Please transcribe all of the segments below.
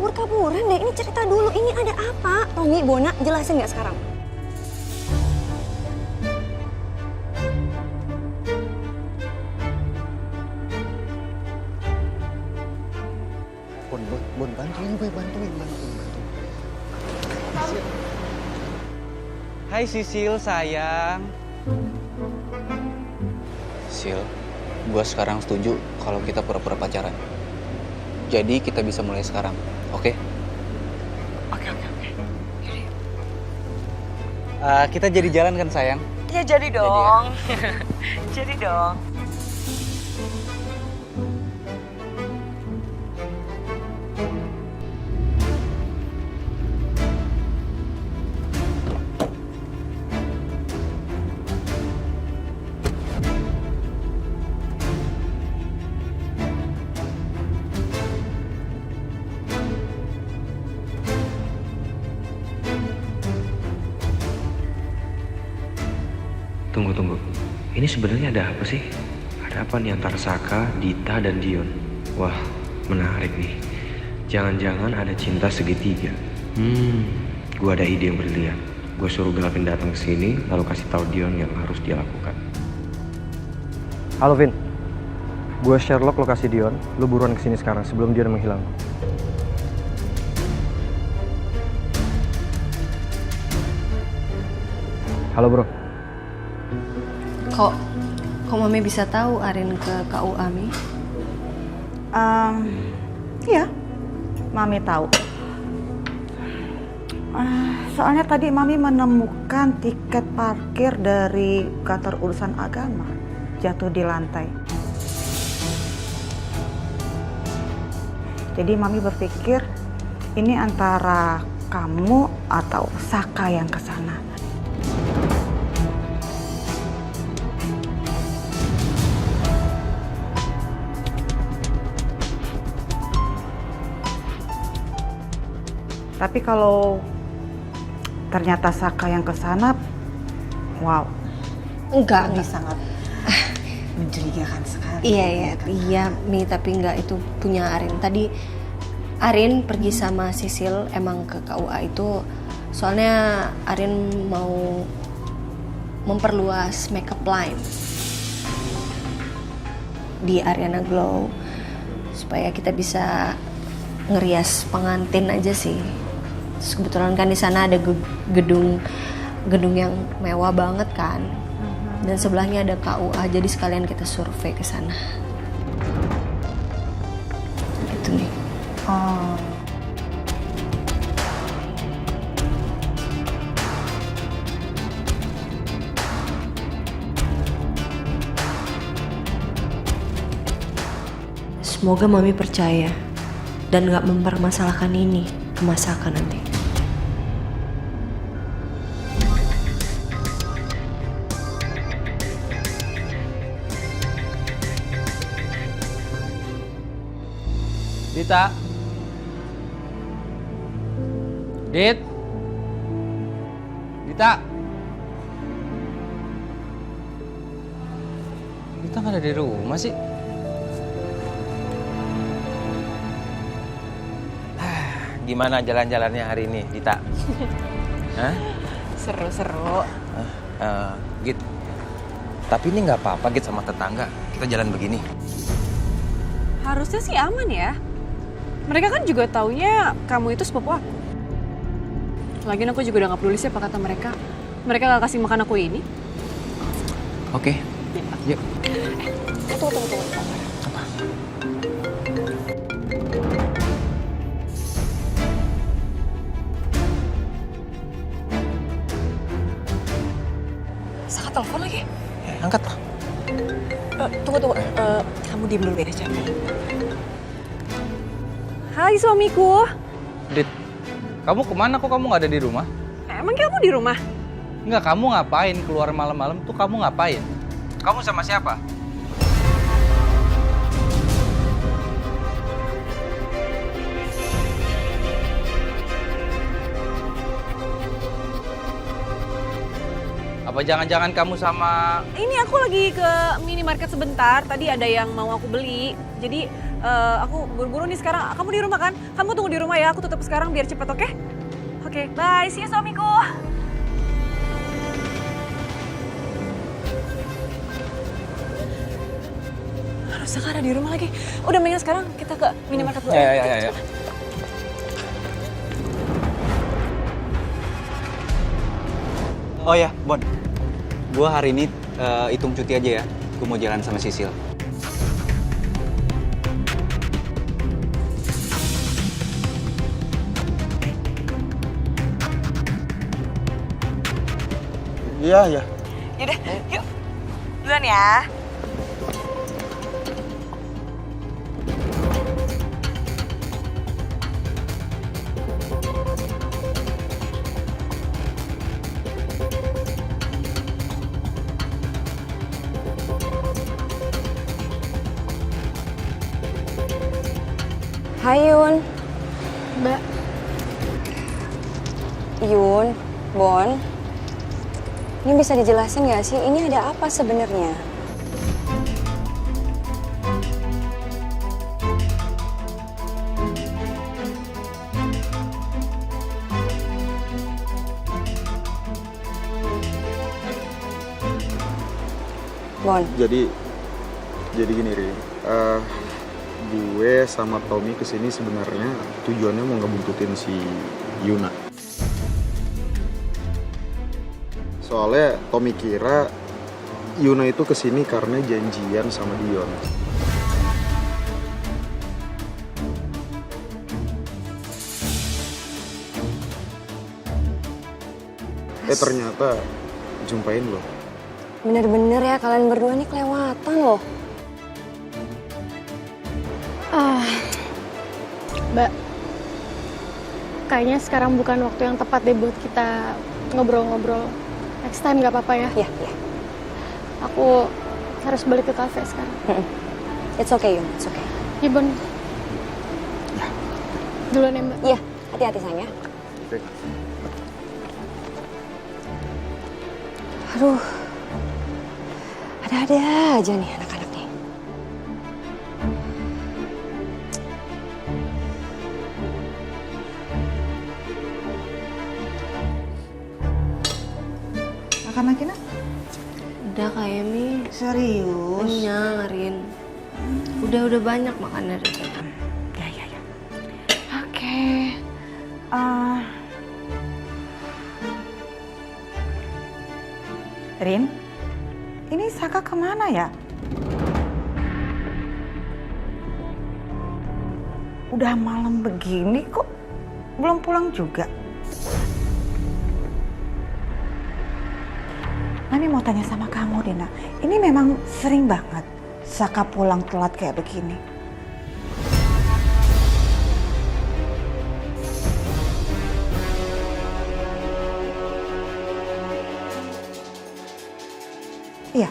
kabur-kaburan deh. Ini cerita dulu, ini ada apa? Tommy, Bona, jelasin nggak sekarang? Bon, bantuin. Hai Sisil, sayang. Sil, gue sekarang setuju kalau kita pura-pura pacaran. Jadi kita bisa mulai sekarang, oke? Oke. Kita jadi jalan kan sayang? Ya jadi dong. Jadi dong. Tunggu. Ini sebenarnya ada apa sih? Ada apa nih antara Saka, Dita, dan Dion? Wah, menarik nih. Jangan-jangan ada cinta segitiga. Gua ada ide yang brilian. Gue suruh Gavin datang ke sini, lalu kasih tahu Dion yang harus dia lakukan. Halo Vin, gue Sherlock lokasi Dion. Lu buruan kesini sekarang sebelum Dion menghilang. Halo bro. Kok Mami bisa tahu Arin ke KUA, Mi? Iya, Mami tahu. Soalnya tadi Mami menemukan tiket parkir dari kantor urusan agama jatuh di lantai. Jadi Mami berpikir ini antara kamu atau Saka yang kesana. Tapi kalau ternyata Saka yang kesana, wow. Enggak. Sangat mencurigakan sekali. Iya, Mi, tapi enggak, itu punya Arin. Tadi Arin pergi sama Sisil emang ke KUA itu soalnya Arin mau memperluas makeup line di Ariana Glow supaya kita bisa ngerias pengantin aja sih. Terus kebetulan kan di sana ada gedung yang mewah banget kan. Dan sebelahnya ada KUA, jadi sekalian kita survei ke sana. Gitu nih. Oh. Semoga Mami percaya dan gak mempermasalahkan ini ke Mas Saka nanti. Dita. Dita. Dita nggak ada di rumah sih. Gimana jalan-jalannya hari ini, Dita? Hah? Seru-seru. Git. Tapi ini nggak apa-apa, Git, sama tetangga. Kita jalan begini. Harusnya sih aman ya. Mereka kan juga taunya kamu itu sepupu aku. Lagian aku juga udah gak peduli siapa kata mereka. Mereka gak kasih makan aku ini. Oke. Yuk. Tunggu. Apa? Saka telepon lagi. Angkat lah. Tunggu. Kamu diem dulu ya, Cam. Hai suamiku. Dit, kamu kemana kok kamu nggak ada di rumah? Emang kamu di rumah? Nggak, kamu ngapain keluar malam-malam tuh, kamu ngapain? Kamu sama siapa? Apa jangan-jangan kamu sama... Ini aku lagi ke minimarket sebentar. Tadi ada yang mau aku beli. Jadi aku buru-buru nih sekarang. Kamu di rumah kan? Kamu tunggu di rumah ya. Aku tutup sekarang biar cepet, oke? Oke, bye. See you suamiku. Aduh, Saka ada di rumah lagi. Udah mendingan sekarang kita ke minimarket dulu. Ya. Oh ya, Bon. Gue hari ini hitung cuti aja ya. Gue mau jalan sama Sisil. Iya. Yaudah, yuk. Duluan ya. Hai Yun. Mbak. Yun, Bon. Ini bisa dijelasin nggak sih? Ini ada apa sebenarnya? Bon. Jadi gini Ri, gue sama Tommy kesini sebenarnya tujuannya mau ngebuntutin si Yuna. Soalnya Tommy kira Yuna itu kesini karena janjian sama Dion. Ternyata jumpain lo. Bener-bener ya kalian berdua nih kelewatan loh. Mbak, kayaknya sekarang bukan waktu yang tepat deh buat kita ngobrol-ngobrol. Next time nggak apa-apa ya? Iya. Aku harus balik ke kafe sekarang. It's okay, Yun. It's okay. Iya, Bon. Duluan ya, Mbak. Iya, hati-hati sayang ya. Oke. Aduh, ada-ada aja nih anak-anak nih. Makan lagi nak? Udah kayak Mi. Serius? Kenyang, Rin. Udah banyak makan dari tadi. Ya. Oke. Rin, ini Saka kemana ya? Udah malam begini kok belum pulang juga. Mami mau tanya sama kamu, Dina. Ini memang sering banget Saka pulang telat kayak begini. Iya.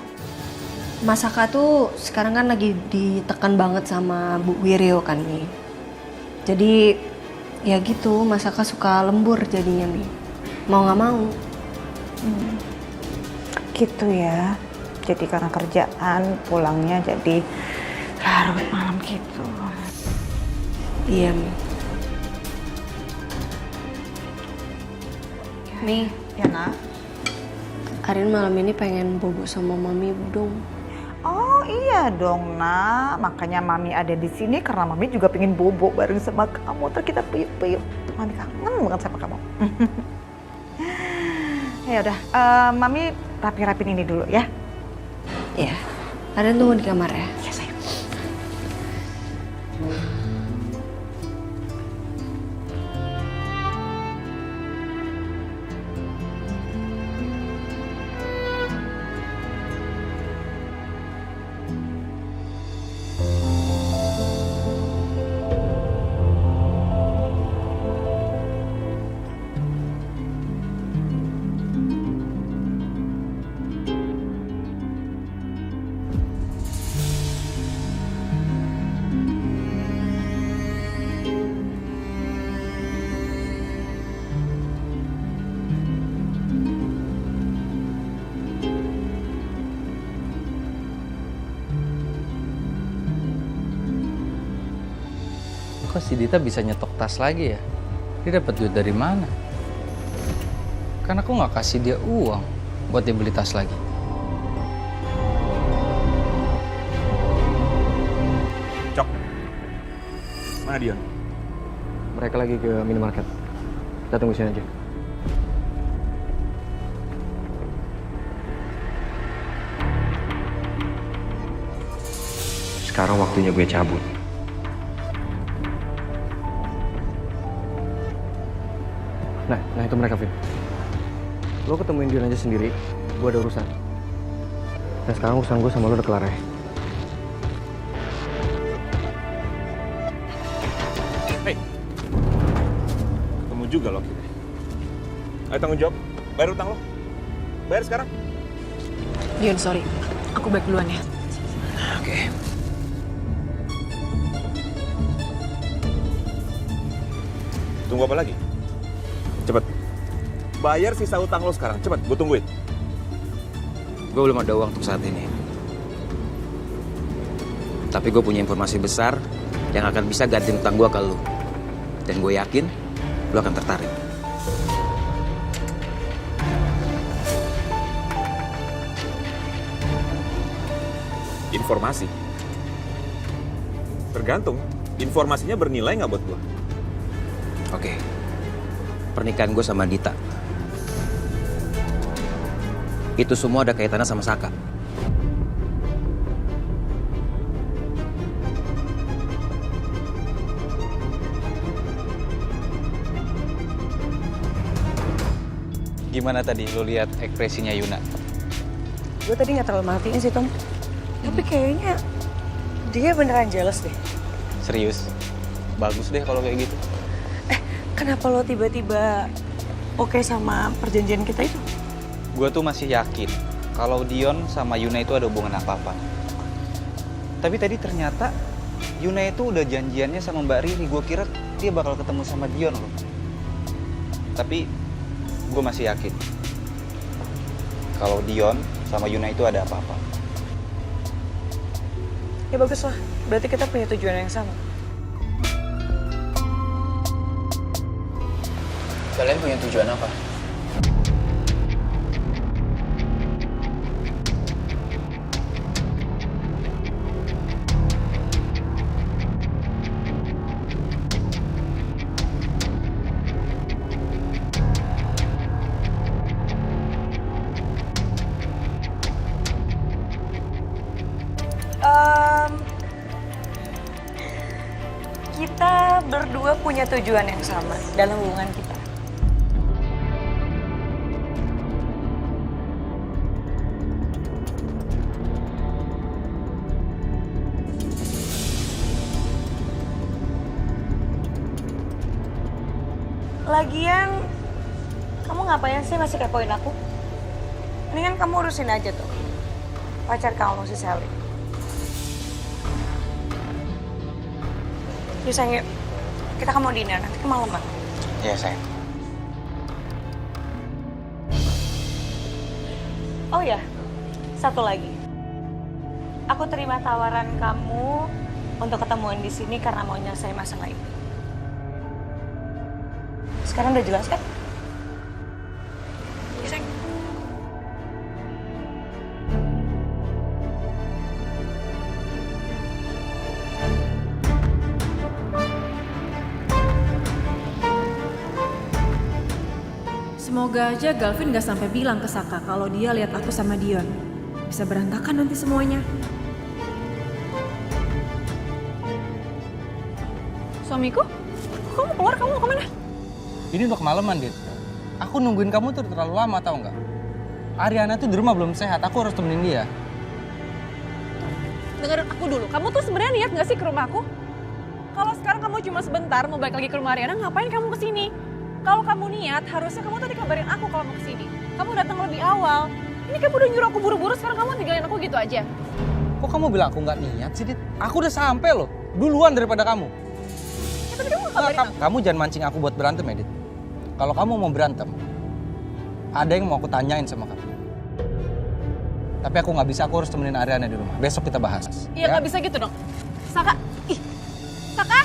Mas Saka tuh sekarang kan lagi ditekan banget sama Bu Wiryo kan nih. Jadi ya gitu, Mas Saka suka lembur jadinya nih. Mau nggak mau. Gitu ya. Jadi karena kerjaan pulangnya jadi larut malam gitu. Iya, Mi. Mi, Ya nak. Arin malam ini pengen bobo sama Mami dong. Oh iya dong nak. Makanya Mami ada di sini karena Mami juga pengen bobo bareng sama kamu. Terus kita piyuk-piyuk. Mami kangen banget sama kamu. Ya udah, Mami rapi-rapin ini dulu ya. Iya. Arin tunggu di kamar ya. Ya sayang. Kok si Dita bisa nyetok tas lagi ya? Dia dapat duit dari mana? Kan aku nggak kasih dia uang buat dia beli tas lagi. Cok. Mana Dion? Mereka lagi ke minimarket. Kita tunggu sini aja. Sekarang waktunya gue cabut. Nah itu mereka, Vin. Lo ketemuin Dion aja sendiri. Gue ada urusan. Dan sekarang urusan gue sama lo udah kelar ya. Hei, ketemu juga lo akhirnya. Ayo tanggung jawab, bayar utang lo. Bayar sekarang. Dion, sorry. Aku baik duluan ya. Oke. Tunggu apa lagi? Cepet. Bayar sisa utang lo sekarang, cepet, gue tungguin. Gue belum ada uang untuk saat ini. Tapi gue punya informasi besar yang akan bisa gantiin utang gue ke lo. Dan gue yakin lo akan tertarik. Informasi? Tergantung, informasinya bernilai nggak buat gue? Oke. Pernikahan gue sama Dita. Itu semua ada kaitannya sama Saka. Gimana tadi lo lihat ekspresinya Yuna? Gue tadi nggak terlalu matiin sih, Tom. Tapi kayaknya dia beneran jealous deh. Serius? Bagus deh kalau kayak gitu. Kenapa lo tiba-tiba oke sama perjanjian kita itu? Gue tuh masih yakin kalau Dion sama Yuna itu ada hubungan apa-apa. Tapi tadi ternyata Yuna itu udah janjiannya sama Mbak Riri. Gue kira dia bakal ketemu sama Dion loh. Tapi gue masih yakin kalau Dion sama Yuna itu ada apa-apa. Ya bagus lah, berarti kita punya tujuan yang sama. Kalian punya tujuan apa? Kita berdua punya tujuan yang sama dalam hubungan kita. Lagian, kamu ngapain sih masih kepoin aku? Mendingan kamu urusin aja tuh pacar kamu si Sally. Yuk sayang, yuk. Kita kan mau dinner, nanti kemalaman. Iya sayang. Oh ya, satu lagi. Aku terima tawaran kamu untuk ketemuan di sini karena mau nyelesain masalah ini. Sekarang udah jelas kan? Ya, sayang. Semoga aja Galvin gak sampai bilang ke Saka kalau dia lihat aku sama Dion. Bisa berantakan nanti semuanya. Suamiku? Kok kamu keluar? Kamu mau kemana? Ini udah kemalaman, Dit. Aku nungguin kamu tuh terlalu lama, tau nggak? Ariana tuh di rumah belum sehat, aku harus temenin dia. Dengerin aku dulu, kamu tuh sebenarnya niat gak sih ke rumahku? Kalau sekarang kamu cuma sebentar mau balik lagi ke rumah Ariana, ngapain kamu kesini? Kalau kamu niat, harusnya kamu tadi kabarin aku kalau mau kesini. Kamu datang lebih awal. Ini kamu udah nyuruh aku buru-buru, sekarang kamu tinggalin aku gitu aja. Kok kamu bilang aku nggak niat sih, Dit? Aku udah sampai loh, duluan daripada kamu. Ya, tapi kamu gak kabarin aku. Kamu jangan mancing aku buat berantem ya, Dit. Kalau kamu mau berantem, ada yang mau aku tanyain sama kamu. Tapi aku nggak bisa, aku harus temenin Ariana di rumah. Besok kita bahas. Iya, nggak bisa gitu dong. Saka, ih, Saka!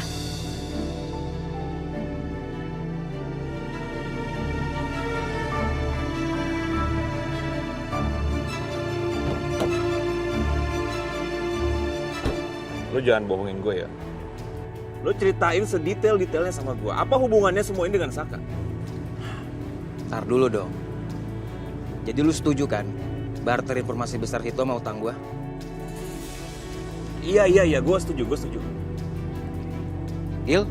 Lo jangan bohongin gue ya. Lo ceritain sedetail-detailnya sama gue. Apa hubungannya semua ini dengan Saka? Ntar dulu dong. Jadi lu setuju kan? Barter informasi besar itu sama utang gue? Iya, gue setuju. Deal?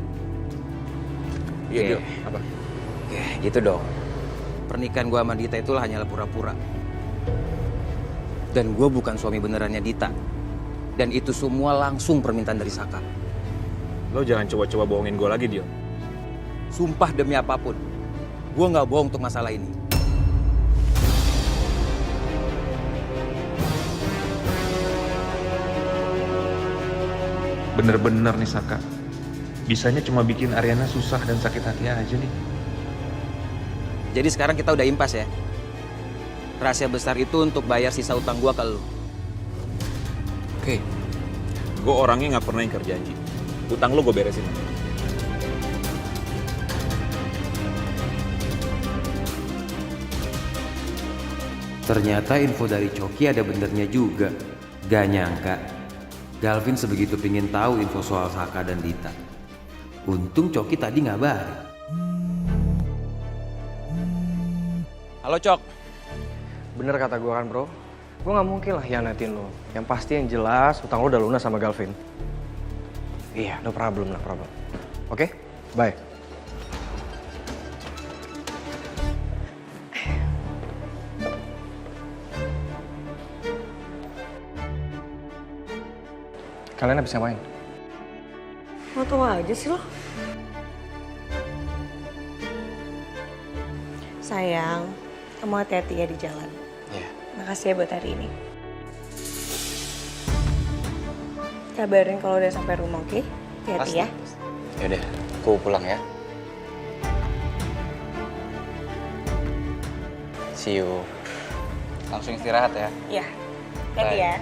Iya, Oke. Deal. Apa? Oke, gitu dong. Pernikahan gue sama Dita itu hanyalah pura-pura. Dan gue bukan suami benerannya Dita. Dan itu semua langsung permintaan dari Saka. Lo jangan coba-coba bohongin gue lagi, Deal. Sumpah demi apapun, gue nggak bohong untuk masalah ini. Bener-bener nih Saka. Bisanya cuma bikin Ariana susah dan sakit hati aja nih. Jadi sekarang kita udah impas ya. Rahasia besar itu untuk bayar sisa utang gue ke lu. Oke. Gue orangnya nggak pernah ingkar janji. Utang lo gue beresin. Ternyata info dari Coki ada benernya juga. Gak nyangka Galvin sebegitu pingin tahu info soal Saka dan Dita. Untung Coki tadi ngabarin. Halo Cok. Bener kata gue kan bro, gue gak mungkin lah hianatin lo. Yang pasti yang jelas utang lo udah lunas sama Galvin. Iya, no problem. Oke, bye. Kalian habis ngapain? Mau tau aja sih lo. Sayang, kamu hati-hati ya di jalan. Iya. Makasih ya buat hari ini. Kabarin kalau udah sampai rumah, oke? Hati-hati ya. Yaudah, aku pulang ya. See you. Langsung istirahat ya. Iya. Hati Bye. ya.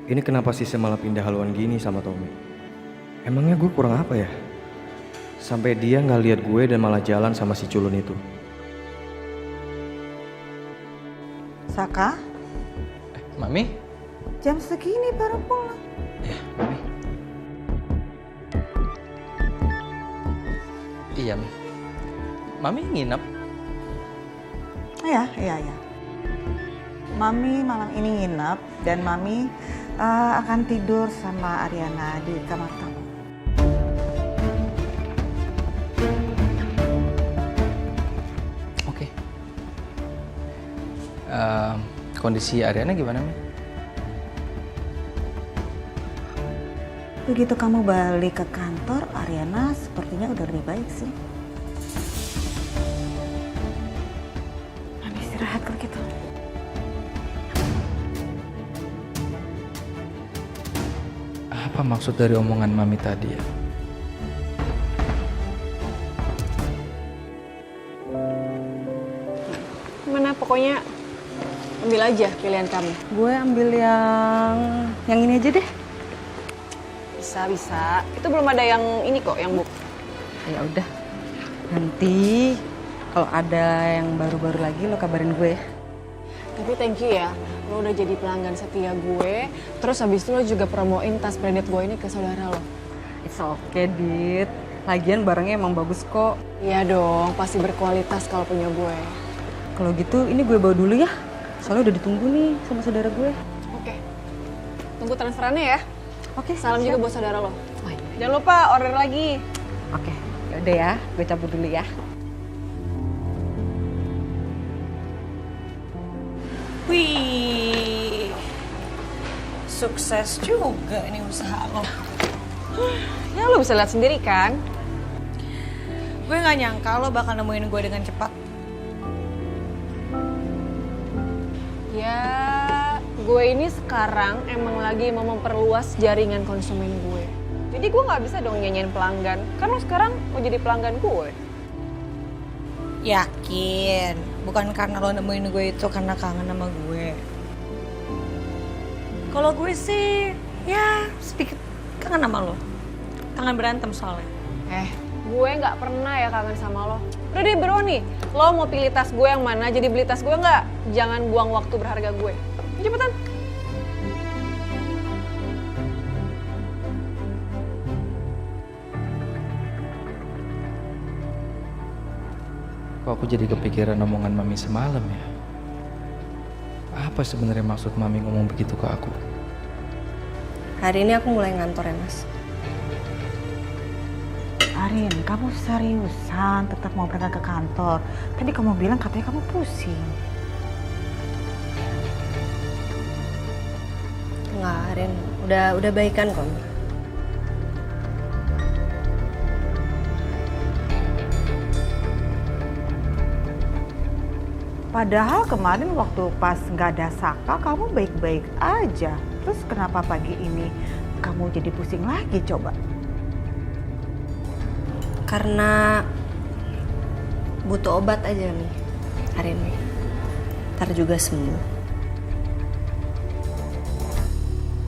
Ini kenapa sih saya malah pindah haluan gini sama Tommy? Emangnya gue kurang apa ya? Sampai dia nggak lihat gue dan malah jalan sama si culun itu. Saka, Mami? jam segini baru pulang. Ya, Mami. Iya, Mi. Mami nginep? Iya. Mami malam ini nginep dan Mami akan tidur sama Ariana di kamar tamu. Oke. Kondisi Ariana gimana, Mi? Begitu kamu balik ke kantor, Ariana sepertinya udah lebih baik sih. Mami istirahat kalau gitu. Apa maksud dari omongan Mami tadi ya? Mana pokoknya ambil aja pilihan kamu. Gue ambil yang ini aja deh. Bisa. Itu belum ada yang ini kok, yang book. Ya udah. Nanti kalau ada yang baru-baru lagi lo kabarin gue ya. Tapi thank you ya, lo udah jadi pelanggan setia gue. Terus habis itu lo juga promoin tas branded gue ini ke saudara lo. It's okay, Dit. Lagian barangnya emang bagus kok. Iya dong, pasti berkualitas kalau punya gue. Kalau gitu ini gue bawa dulu ya. Soalnya udah ditunggu nih sama saudara gue. Oke. Tunggu transferannya ya. Oke, Salam siap. juga buat saudara lo. Jangan lupa order lagi. Oke, yaudah ya. Gue cabut dulu ya. Wih, sukses juga ini usaha lo. Ya lo bisa lihat sendiri kan. Gue gak nyangka lo bakal nemuin gue dengan cepat. Ya, gue ini sekarang emang lagi mau memperluas jaringan konsumen gue. Jadi gue nggak bisa dong nyanyiin pelanggan. Kan lo sekarang mau jadi pelanggan gue. Yakin, bukan karena lo nemuin gue itu karena kangen sama gue. Kalau gue sih, ya sedikit kangen sama lo. Kangen berantem soalnya. gue nggak pernah ya kangen sama lo. Udah deh bro nih, lo mau pilih tas gue yang mana, jadi beli tas gue nggak? Jangan buang waktu berharga gue. Cepetan. Kok aku jadi kepikiran omongan Mami semalam ya? Apa sebenarnya maksud Mami ngomong begitu ke aku? Hari ini aku mulai ngantor ya mas. Arin, kamu seriusan tetap mau berangkat ke kantor? Tadi kamu bilang katanya kamu pusing. Enggak, Arin. Udah baikan kok. Padahal kemarin waktu pas nggak ada Saka, kamu baik-baik aja. Terus kenapa pagi ini kamu jadi pusing lagi coba? Karena butuh obat aja nih hari ini. Ntar juga sembuh.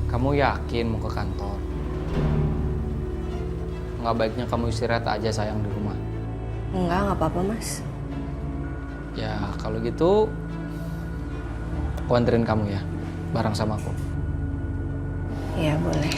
Kamu yakin mau ke kantor? Nggak baiknya kamu istirahat aja sayang di rumah. Nggak apa-apa mas. Ya kalau gitu, aku anterin kamu ya, bareng sama aku. Iya boleh.